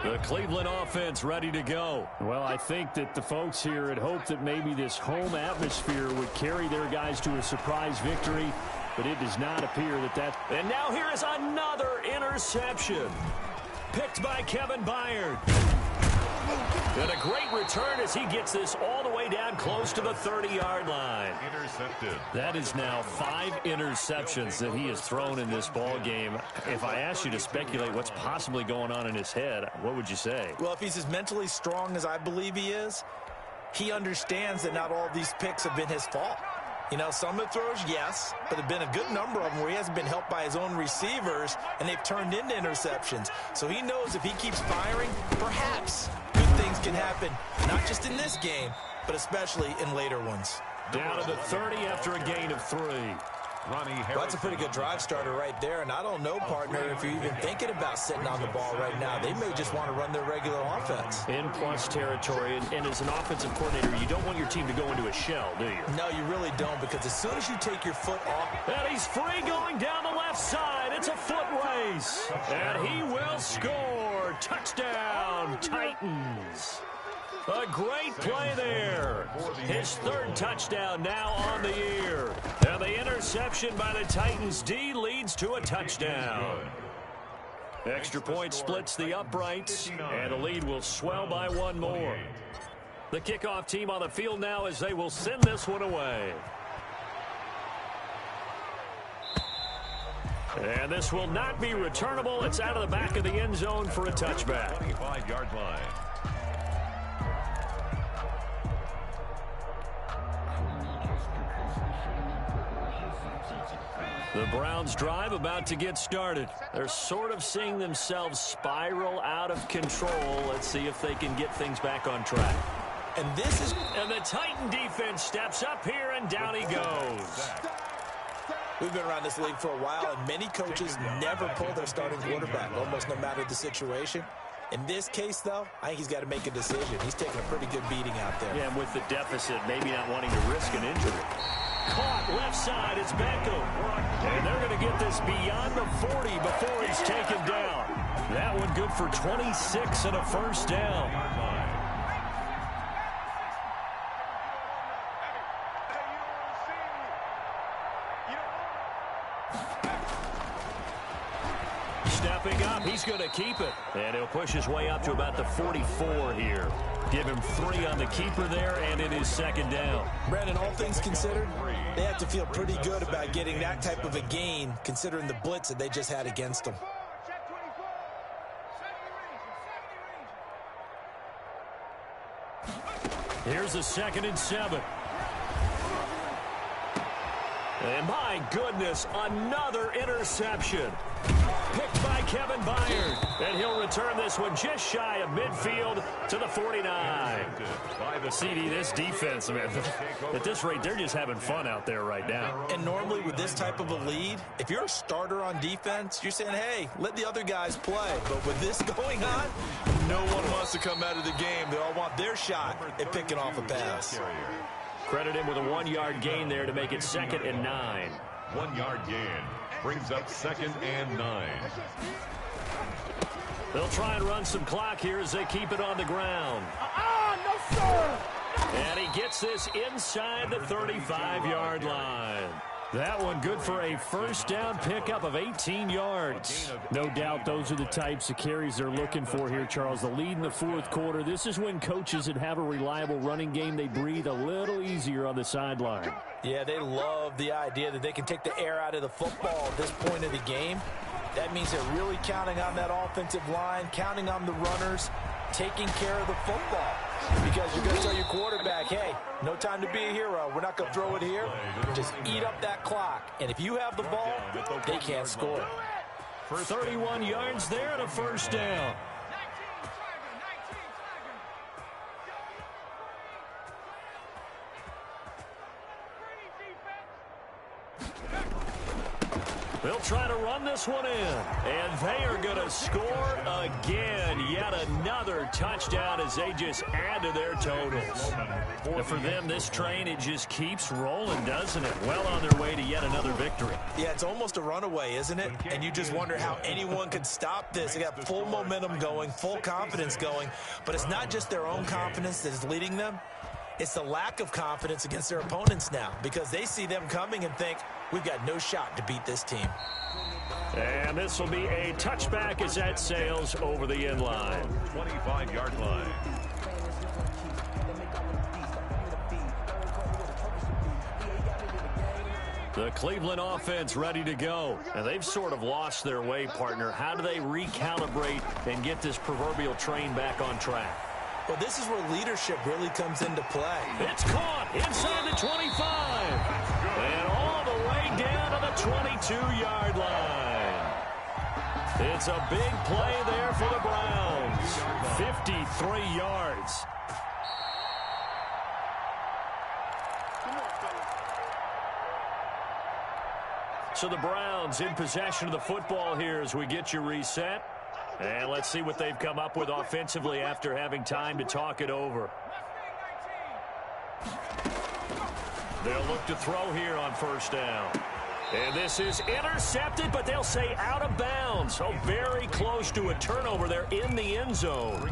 The Cleveland offense ready to go. Well, I think that the folks here had hoped that maybe this home atmosphere would carry their guys to a surprise victory, but it does not appear that. And now here is another interception. Picked by Kevin Byard. And a great return as he gets this all the way down close to the 30-yard line. Intercepted. That is now 5 interceptions that he has thrown in this ball game. If I asked you to speculate what's possibly going on in his head, what would you say? Well, if he's as mentally strong as I believe he is, he understands that not all these picks have been his fault. You know, some of the throws, yes, but there have been a good number of them where he hasn't been helped by his own receivers, and they've turned into interceptions. So he knows if he keeps firing, perhaps good things can happen, not just in this game, but especially in later ones. Down to the 30 after a gain of 3. Well, that's a pretty good drive starter right there, and I don't know, partner, if you're even thinking about sitting on the ball right now. They may just want to run their regular offense. In plus territory, and as an offensive coordinator, you don't want your team to go into a shell, do you? No, you really don't, because as soon as you take your foot off... And he's free going down the left side. It's a foot race, and he will score. Touchdown, Titans. A great play there. His third touchdown now on the year. And the interception by the Titans D leads to a touchdown. Extra point splits the uprights, and the lead will swell by one more. The kickoff team on the field now as they will send this one away. And this will not be returnable. It's out of the back of the end zone for a touchback. 25-yard line. The Browns drive about to get started. They're sort of seeing themselves spiral out of control. Let's see if they can get things back on track. And the Titan defense steps up here, and down he goes. We've been around this league for a while, and many coaches never pull their starting quarterback, almost no matter the situation. In this case, though, I think he's got to make a decision. He's taking a pretty good beating out there. Yeah, and with the deficit, maybe not wanting to risk an injury. Caught left side, it's Beckham. And they're going to get this beyond the 40 before he's taken down. That one good for 26 and a first down. Stepping up, he's going to keep it. And he'll push his way up to about the 44 here. Give him 3 on the keeper there, and it is second down. Brandon, all things considered, they have to feel pretty good about getting that type of a gain, considering the blitz that they just had against them. Here's a 2nd and 7. And my goodness, another interception. Picked by Kevin Byard. And he'll return this one just shy of midfield to the 49. CD, this defense, man, at this rate, they're just having fun out there right now. And normally with this type of a lead, if you're a starter on defense, you're saying, hey, let the other guys play. But with this going on, no one wants to come out of the game. They all want their shot at picking off a pass. Credit him with a 1-yard gain there to make it 2nd and 9. 1-yard gain brings up 2nd and 9. They'll try and run some clock here as they keep it on the ground. No, sir! And he gets this inside the 35-yard line. That one good for a first down pickup of 18 yards. No doubt those are the types of carries they're looking for here, Charles. The lead in the 4th quarter. This is when coaches that have a reliable running game, they breathe a little easier on the sideline. Yeah, they love the idea that they can take the air out of the football at this point of the game. That means they're really counting on that offensive line, counting on the runners, taking care of the football. Because you're going to tell your quarterback, hey, no time to be a hero. We're not going to throw it here. Just eat up that clock. And if you have the ball, they can't score. For 31 yards there and a first down. They'll try to run this one in. And they are going to score again. Yet another touchdown as they just add to their totals. And for them, this train, it just keeps rolling, doesn't it? Well on their way to yet another victory. Yeah, it's almost a runaway, isn't it? And you just wonder how anyone could stop this. They got full momentum going, full confidence going. But it's not just their own confidence that is leading them. It's the lack of confidence against their opponents now, because they see them coming and think, we've got no shot to beat this team. And this will be a touchback as that sails over the end line. 25-yard line. The Cleveland offense ready to go. And they've sort of lost their way, partner. How do they recalibrate and get this proverbial train back on track? Well, this is where leadership really comes into play. It's caught inside the 25. And all the way down to the 22-yard line. It's a big play there for the Browns. 53 yards. So the Browns in possession of the football here as we get you reset. And let's see what they've come up with offensively after having time to talk it over. They'll look to throw here on first down. And this is intercepted, but they'll say out of bounds. So very close to a turnover there in the end zone.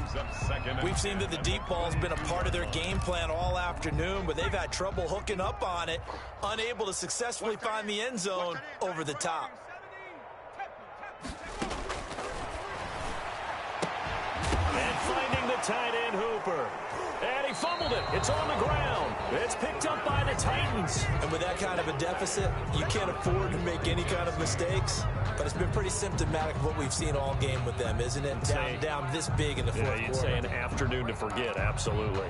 We've seen that the deep ball has been a part of their game plan all afternoon, but they've had trouble hooking up on it, unable to successfully find the end zone over the top. And finding the tight end Hooper. And he fumbled it. It's on the ground. It's picked up by the Titans. And with that kind of a deficit, you can't afford to make any kind of mistakes. But it's been pretty symptomatic of what we've seen all game with them, isn't it? Down this big in the fourth quarter. You'd say an afternoon to forget, absolutely.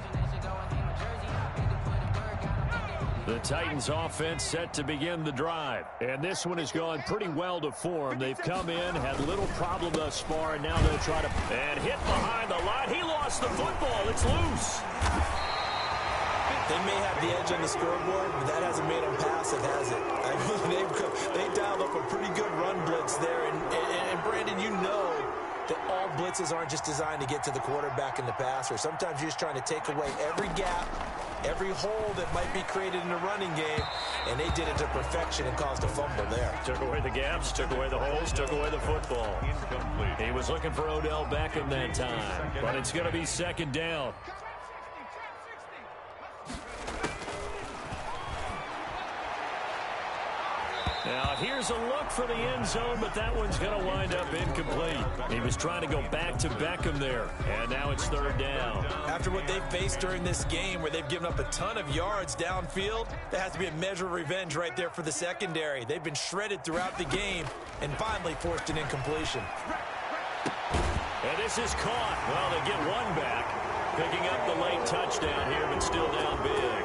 The Titans offense set to begin the drive. And this one has gone pretty well to form. They've come in, had little problem thus far, and now they'll try to... And hit behind the line. He lost the football. It's loose. They may have the edge on the scoreboard, but that hasn't made them passive, has it? I mean, they dialed up a pretty good run blitz there. And Brandon, you know that all blitzes aren't just designed to get to the quarterback and the passer. Sometimes you're just trying to take away every gap, every hole that might be created in the running game, and they did it to perfection and caused a fumble there. Took away the gaps, took away the holes, took away the football. He was looking for Odell Beckham that time, but it's going to be second down. Now, here's a look for the end zone, but that one's going to wind up incomplete. He was trying to go back to Beckham there, and now it's third down. After what they've faced during this game where they've given up a ton of yards downfield, there has to be a measure of revenge right there for the secondary. They've been shredded throughout the game and finally forced an incompletion. And this is caught. Well, they get one back, picking up the late touchdown here, but still down big.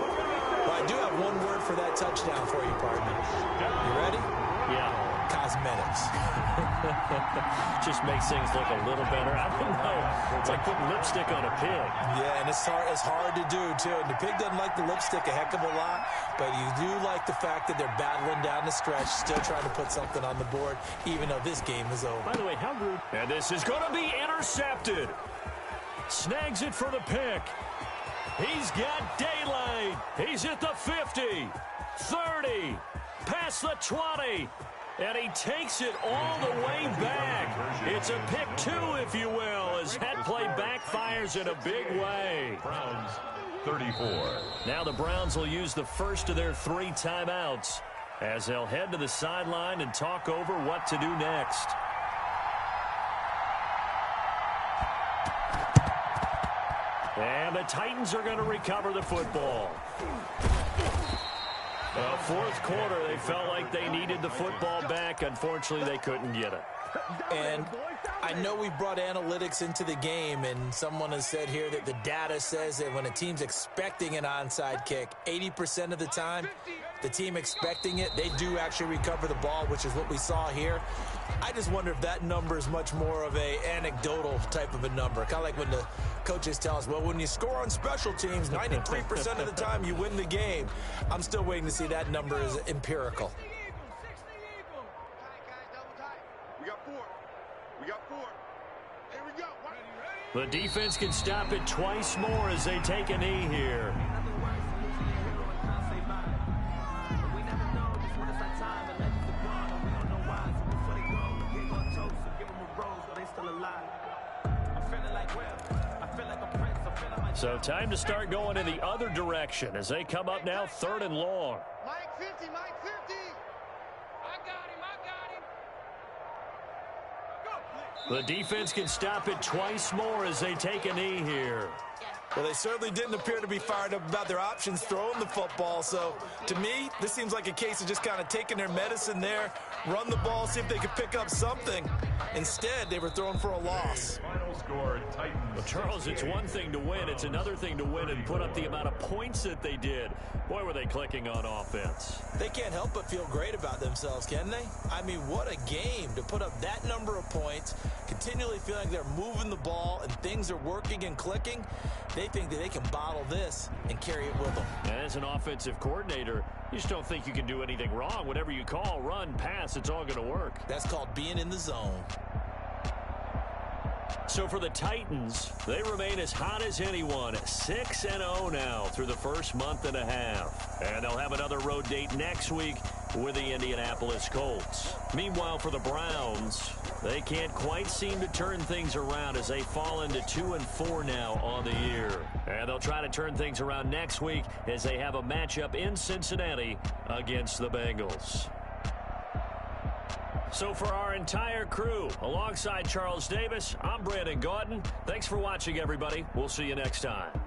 Well, I do have one word for that touchdown for you, partner. You ready? Yeah. Cosmetics. Just makes things look a little better. I don't know. It's like putting lipstick on a pig. Yeah, and it's hard to do, too. And the pig doesn't like the lipstick a heck of a lot, but you do like the fact that they're battling down the stretch, still trying to put something on the board, even though this game is over. By the way, how rude. And this is going to be intercepted. Snags it for the pick. He's got daylight. He's at the 50, 30, past the 20, and he takes it all the way back. It's a pick two, if you will, as that play backfires in a big way. Browns 34. Now the Browns will use the first of their 3 timeouts as they'll head to the sideline and talk over what to do next. And the Titans are going to recover the football. Fourth quarter, they felt like they needed the football back. Unfortunately, they couldn't get it. And I know we brought analytics into the game, and someone has said here that the data says that when a team's expecting an onside kick, 80% of the time, the team expecting it, they do actually recover the ball, which is what we saw here. I just wonder if that number is much more of a anecdotal type of a number. Kind of like when the coaches tell us, well, when you score on special teams, 93% of the time you win the game. I'm still waiting to see that number is empirical. We got 4. We got 4. Here we go. The defense can stop it twice more as they take a knee here. So time to start going in the other direction as they come up now 3rd and long. Mike 50, Mike 50. I got him. The defense can stop it twice more as they take a knee here. Well, they certainly didn't appear to be fired up about their options throwing the football. So, to me, this seems like a case of just kind of taking their medicine there, run the ball, see if they could pick up something. Instead, they were throwing for a loss. Final score, Titans. Well, Charles, it's one thing to win. It's another thing to win and put up the amount of points that they did. Boy, were they clicking on offense. They can't help but feel great about themselves, can they? I mean, what a game to put up that number of points, continually feeling like they're moving the ball and things are working and clicking. They think that they can bottle this and carry it with them. And as an offensive coordinator, You just don't think you can do anything wrong. Whatever you call, run, pass, it's all going to work. That's called being in the zone. So for the Titans, they remain as hot as anyone, 6-0 now through the first month and a half. And they'll have another road date next week with the Indianapolis Colts. Meanwhile, for the Browns, they can't quite seem to turn things around as they fall into 2-4 now on the year. And they'll try to turn things around next week as they have a matchup in Cincinnati against the Bengals. So for our entire crew, alongside Charles Davis, I'm Brandon Gaudin. Thanks for watching, everybody. We'll see you next time.